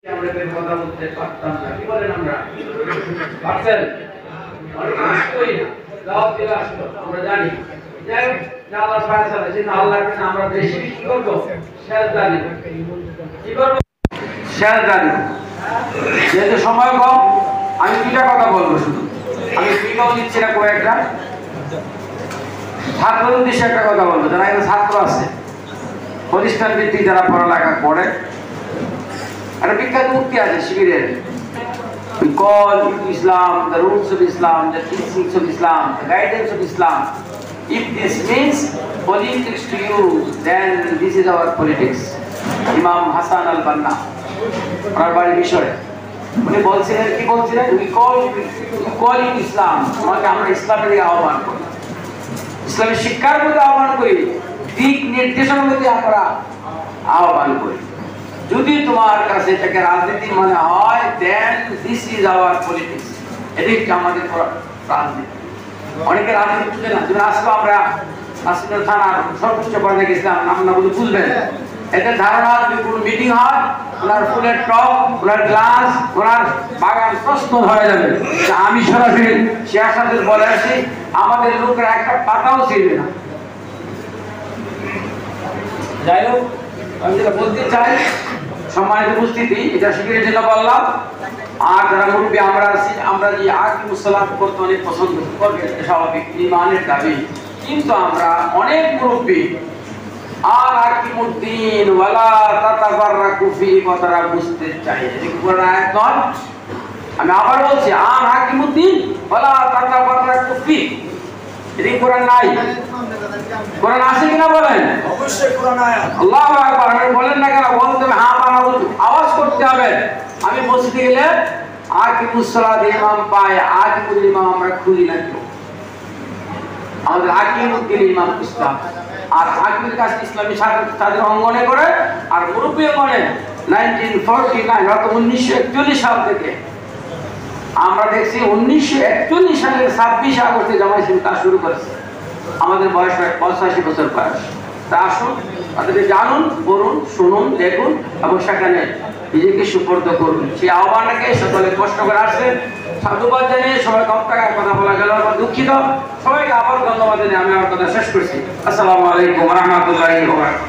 আমরা বের কথা বলতে পারতাম না, কি বলেন আমরা পারছেন? অনেক কষ্টই দাওয়াত দিলে আসতো, আমরা জানি যাই আল্লাহ ফায়সালা যে আল্লাহর কাছে আমরা বেশি কি করব, সেজদা দিব। কি করব? সেজদা দিব। যেহেতু সময় কম, আমি দুইটা কথা বলবো শুধু। আমি ফিগাও দিচ্ছি না কয়েকটা, ছাত্রদের উদ্দেশ্যে একটা কথা বলবো। যারা এখানে ছাত্র আছে, প্রতিষ্ঠান ভিত্তিক যারা পড়ালেখা করে, একটা বিখ্যাত উক্তি আছে শিবিরের, we call Islam the roots of Islam, the teachings of Islam, the guidance of Islam. If this means politics to you, then this is our politics. Imam Hassan al-Banna ওনার বাড়ির বিষয়ে উনি বলছিলেন, কি বলছিলেন? we call you Islam, তোমাকে আমরা ইসলামের দিকে আহ্বান করি, ইসলামের শিক্ষার প্রতি আহ্বান করি, দিক নির্দেশনার প্রতি আমরা আহ্বান করি। যদি তোমার কাছে এটাকে রাজনীতি মনে হয়, দেন দিস ইজ আওয়ার পলিটিক্স, এটি আমাদের রাজনীতি। অনেকে রাজনীতি বুঝে না। তুমি আসলো, আমরা আসলে থানার সর্বোচ্চ পর্যায়ে গেছিলাম, নাম না বলে বুঝবেন। এদের ধারণা যদি কোনো মিটিং হয়, ওনার ফুলের টপ, ওনার গ্লাস, ওনার বাগান প্রশ্ন হয়ে যাবে। আমি সরাসরি শেয়ার সাথে বলে আসি, আমাদের লোকেরা একটা পাতাও ছিলবে না। যাই হোক, আমি যেটা বলতে চাই, সম্মানিত উপস্থিতি, এটা শিবিরের জন্য বললাম। আর যারা মুরব্বী আমরা আছি, আমরা যে আকিমুসসালাত করতে অনেক পছন্দ করবে, স্বাভাবিক, ঈমানের দাবি। কিন্তু আমরা অনেক মুরব্বী আর আকিমুদ্দিন ওয়ালা তাতাবাররাকু ফি কথাটা বুঝতে চাই। এটা কি কোরআন আয়াত নয়? আমি আবার বলছি, আর আকিমুদ্দিন ওয়ালা তাতাবাররাকু ফি, এটা কোরআন নাই? কোরআন আছে কিনা বলেন? অবশ্যই কোরআন আয়াত। আল্লাহু আকবার। আপনি বলেন না কেন? বলতে হবে, হ্যাঁ বানাবো, আওয়াজ করতে হবে। আমি মসজিদে গেলে আকিমুসসালাত ইমাম পায়, আকিমুল ইমাম আমরা খুঁজি না কেউ। আমাদের আকিমুদ্দিন ইমাম ইসলাম, আর আকিমুল কাছে ইসলামী তাদের অঙ্গনে করে, আর মুরব্বী অঙ্গনে 1949 অর্থাৎ 1941 সাল থেকে আমরা দেখছি 1941 সালের 26 আগস্টে জামায়াত ইসলামী কাজ শুরু করেছে। আমাদের বয়স 85 বছর বয়স। তা আসুন, তাদেরকে জানুন, পড়ুন, শুনুন, দেখুন এবং সেখানে নিজেকে সুপর্দ করুন। সেই আহ্বানটাকে সকলে কষ্ট করে আসছেন, সাধুবাদ জানিয়ে সবাই কম টাকায় কথা বলা গেল, আমার দুঃখিত। সবাইকে আবার ধন্যবাদ জানিয়ে আমি আমার কথা শেষ করছি। আসসালামু আলাইকুম ওয়া রাহমাতুল্লাহি ওয়া বারাকাতুহু।